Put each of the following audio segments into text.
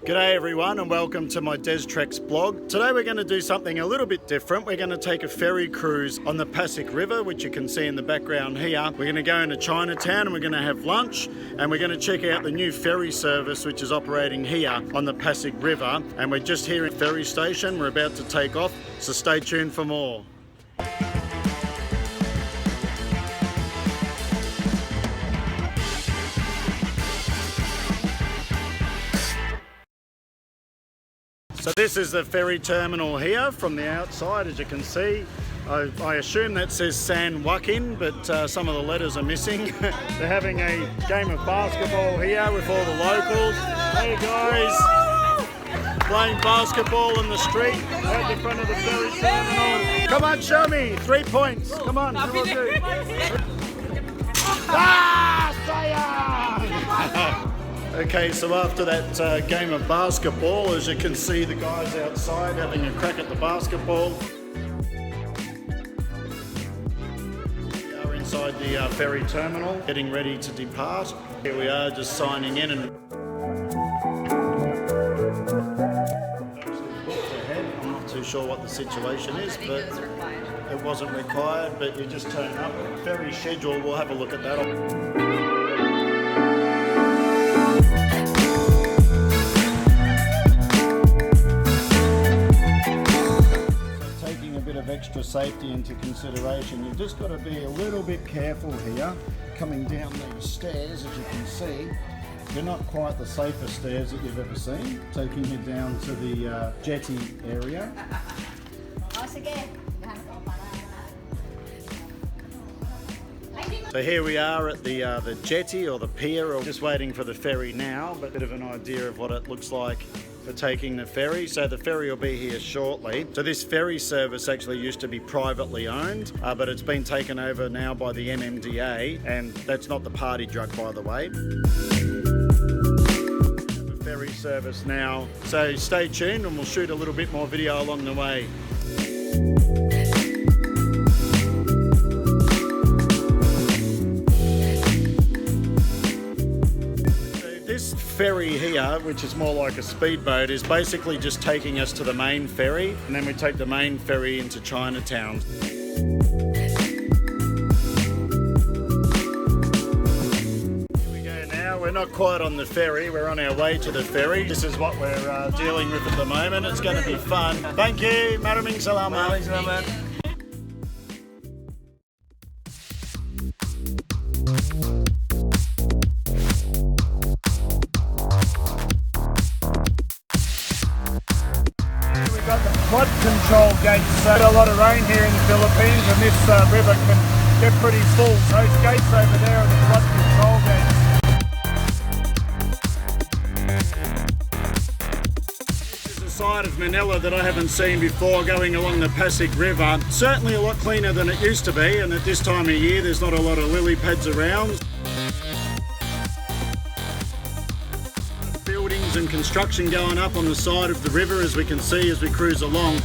G'day everyone and welcome to my Deztreks blog. Today we're going to do something a little bit different. We're going to take a ferry cruise on the Pasig River, which you can see in the background here. We're going to go into Chinatown and we're going to have lunch and we're going to check out the new ferry service which is operating here on the Pasig River. And we're just here at the ferry station. We're about to take off, so stay tuned for more. So this is the ferry terminal here from the outside, as you can see. I assume that says San Joaquin, but some of the letters are missing. They're having a game of basketball here with all the locals. Hey guys, playing basketball in the street out in front of the ferry terminal. Come on, show me, 3 points. Come on, who will do? Saya! Okay, so after that game of basketball, as you can see, the guys outside having a crack at the basketball. We are inside the ferry terminal, getting ready to depart. Here we are, just signing in and I'm not too sure what the situation is, but it wasn't required, but you just turn up. Ferry schedule, we'll have a look at that. Extra safety into consideration. You've just got to be a little bit careful here coming down these stairs. As you can see, they're not quite the safest stairs that you've ever seen, taking you down to the jetty area. So here we are at the jetty or the pier, or just waiting for the ferry now, but a bit of an idea of what it looks like for taking the ferry. So the ferry will be here shortly. So this ferry service actually used to be privately owned, but it's been taken over now by the MMDA, and that's not the party drug, by the way. The ferry service now. So stay tuned and we'll shoot a little bit more video along the way. This ferry here, which is more like a speedboat, is basically just taking us to the main ferry, and then we take the main ferry into Chinatown. Here we go now. We're not quite on the ferry, we're on our way to the ferry. This is what we're dealing with at the moment. It's going to be fun. Thank you. Maraming salamat. Maraming salamat. Flood control gates. There's a lot of rain here in the Philippines, and this river can get pretty full. Those gates over there are the flood control gates. This is a side of Manila that I haven't seen before, going along the Pasig River. Certainly a lot cleaner than it used to be, and at this time of year there's not a lot of lily pads around. And construction going up on the side of the river, as we can see as we cruise along.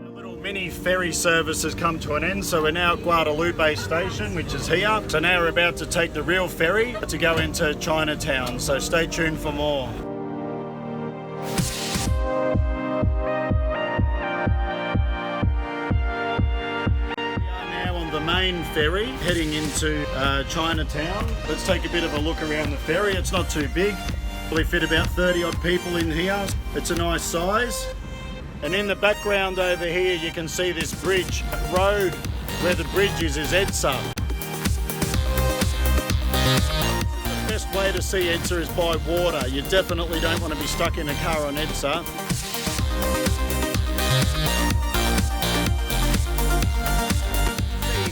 Our little mini ferry service has come to an end, so we're now at Guadalupe station, which is here. So now we're about to take the real ferry to go into Chinatown, so stay tuned for more. Main ferry heading into Chinatown. Let's take a bit of a look around the ferry. It's not too big. Probably fit about 30 odd people in here. It's a nice size. And in the background over here you can see this bridge. The road where the bridge is Edsa. The best way to see Edsa is by water. You definitely don't want to be stuck in a car on Edsa.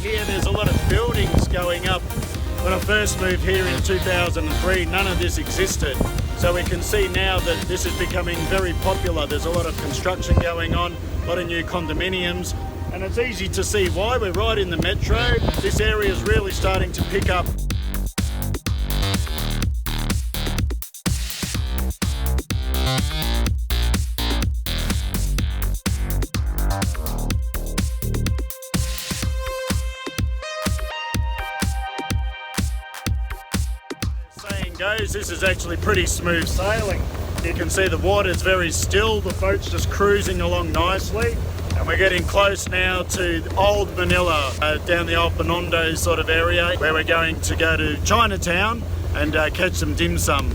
Here there's a lot of buildings going up. When I first moved here in 2003, none of this existed. So we can see now that this is becoming very popular. There's a lot of construction going on, a lot of new condominiums, and it's easy to see why. We're right in the metro. This area is really starting to pick up. Goes, this is actually pretty smooth sailing. You can see the water's very still, the boat's just cruising along nicely. And we're getting close now to old Manila, down the old Binondo sort of area, where we're going to go to Chinatown and catch some dim sum.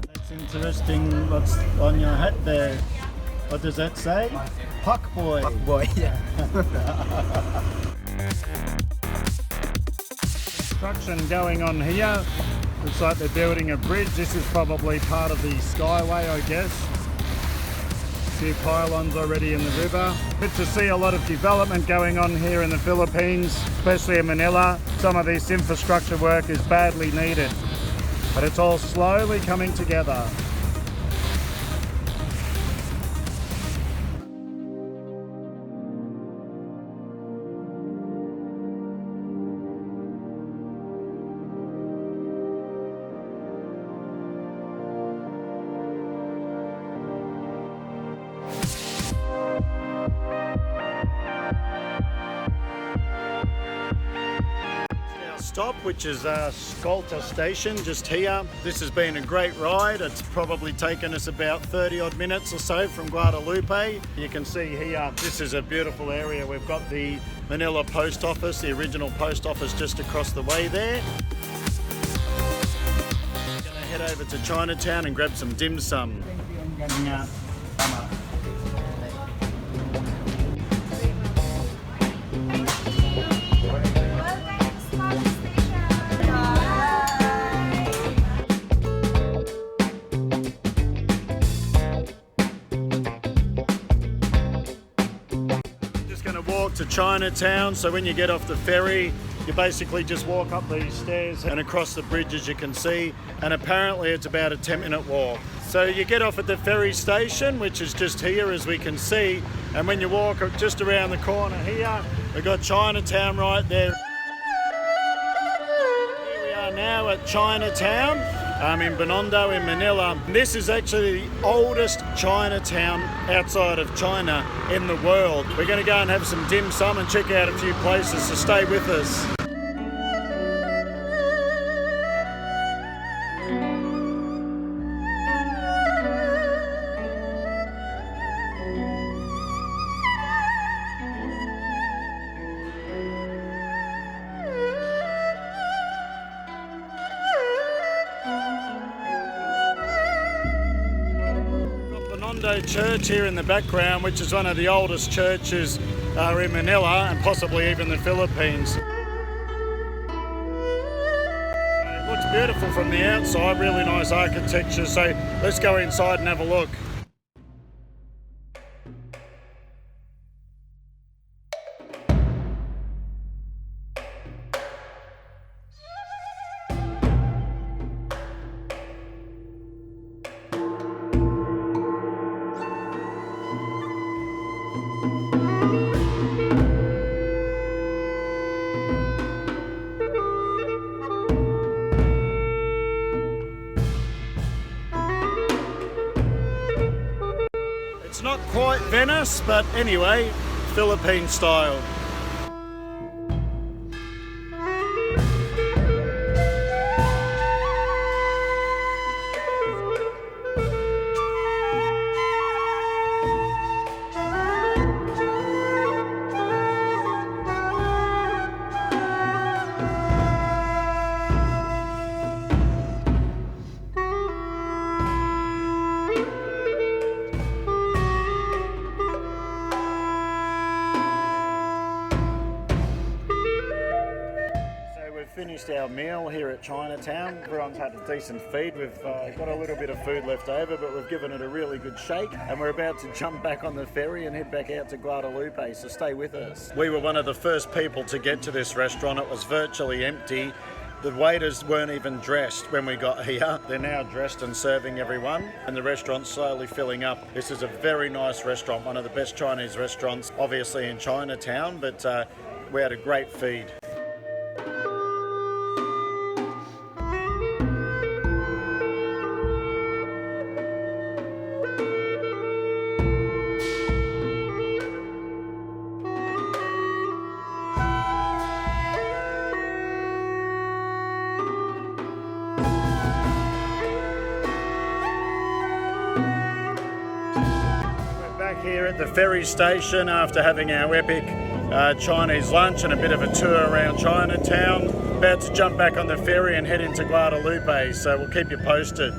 That's interesting what's on your hat there. What does that say? Puck boy. Puck boy, yeah. Construction going on here. Looks like they're building a bridge. This is probably part of the skyway, I guess. A few pylons already in the river. Good to see a lot of development going on here in the Philippines, especially in Manila. Some of this infrastructure work is badly needed, but it's all slowly coming together. Stop, which is Escolta station just here. This has been a great ride. It's probably taken us about 30 odd minutes or so from Guadalupe. You can see here, this is a beautiful area. We've got the Manila post office, the original post office just across the way there. We're going to head over to Chinatown and grab some dim sum. To Chinatown, so when you get off the ferry you basically just walk up these stairs and across the bridge, as you can see, and apparently it's about a 10-minute walk. So you get off at the ferry station, which is just here as we can see, and when you walk just around the corner here, we've got Chinatown right there. Here we are now at Chinatown. In Binondo in Manila. This is actually the oldest Chinatown outside of China in the world. We're going to go and have some dim sum and check out a few places, so stay with us. Binondo Church here in the background, which is one of the oldest churches in Manila and possibly even the Philippines. So it looks beautiful from the outside, really nice architecture, so let's go inside and have a look. It's not quite Venice, but anyway, Philippine style. Finished our meal here at Chinatown. Everyone's had a decent feed. We've got a little bit of food left over, but we've given it a really good shake, and we're about to jump back on the ferry and head back out to Guadalupe, so stay with us. We were one of the first people to get to this restaurant. It was virtually empty. The waiters weren't even dressed when we got here. They're now dressed and serving everyone, and the restaurant's slowly filling up. This is a very nice restaurant, one of the best Chinese restaurants, obviously in Chinatown, but we had a great feed. at the ferry station after having our epic Chinese lunch and a bit of a tour around Chinatown. About to jump back on the ferry and head into Guadalupe, so we'll keep you posted.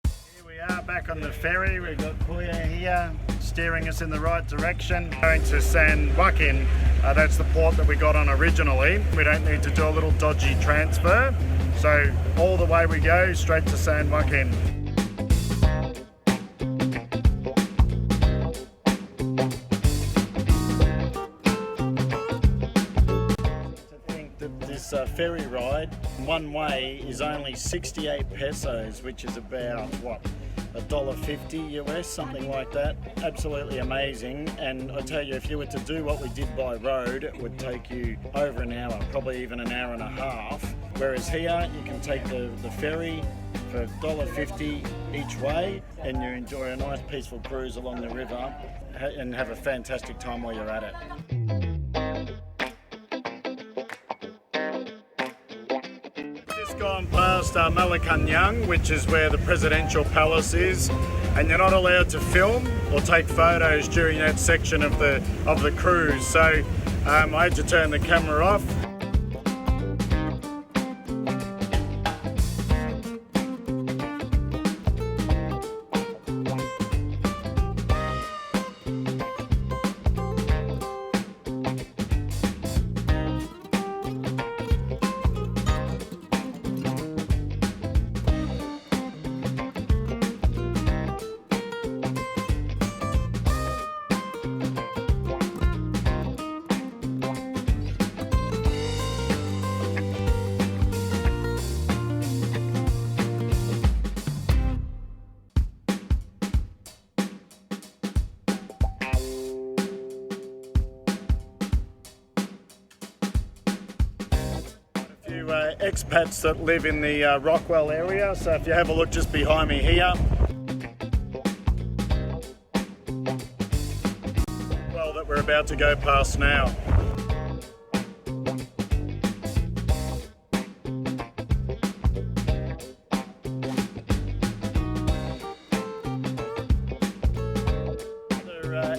Here we are back on the ferry. We've got Kuya here steering us in the right direction. Going to San Joaquin. That's the port that we got on originally. We don't need to do a little dodgy transfer. So all the way we go, straight to San Joaquin. This ferry ride one way is only 68 pesos, which is about what, $1.50 US, something like that. Absolutely amazing. And I tell you, if you were to do what we did by road, it would take you over an hour, probably even an hour and a half. Whereas here you can take the ferry for $1.50 each way and you enjoy a nice peaceful cruise along the river and have a fantastic time while you're at it. Gone past Malacanang, which is where the presidential palace is, and you're not allowed to film or take photos during that section of the cruise. So I had to turn the camera off. Expats that live in the Rockwell area, so if you have a look just behind me here, well, that we're about to go past now.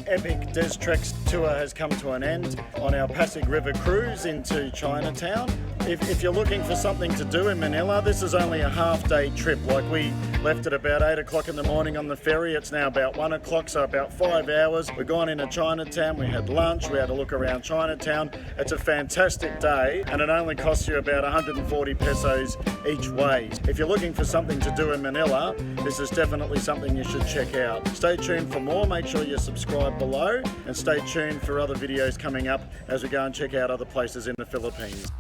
Epic Deztreks tour has come to an end on our Pasig River cruise into Chinatown. If you're looking for something to do in Manila, this is only a half-day trip. Like, we left at about 8 o'clock in the morning on the ferry. It's now about 1 o'clock, so about 5 hours. We've gone into Chinatown, we had lunch, we had a look around Chinatown. It's a fantastic day, and it only costs you about 140 pesos each way. If you're looking for something to do in Manila, this is definitely something you should check out. Stay tuned for more, make sure you subscribe below, and stay tuned for other videos coming up as we go and check out other places in the Philippines.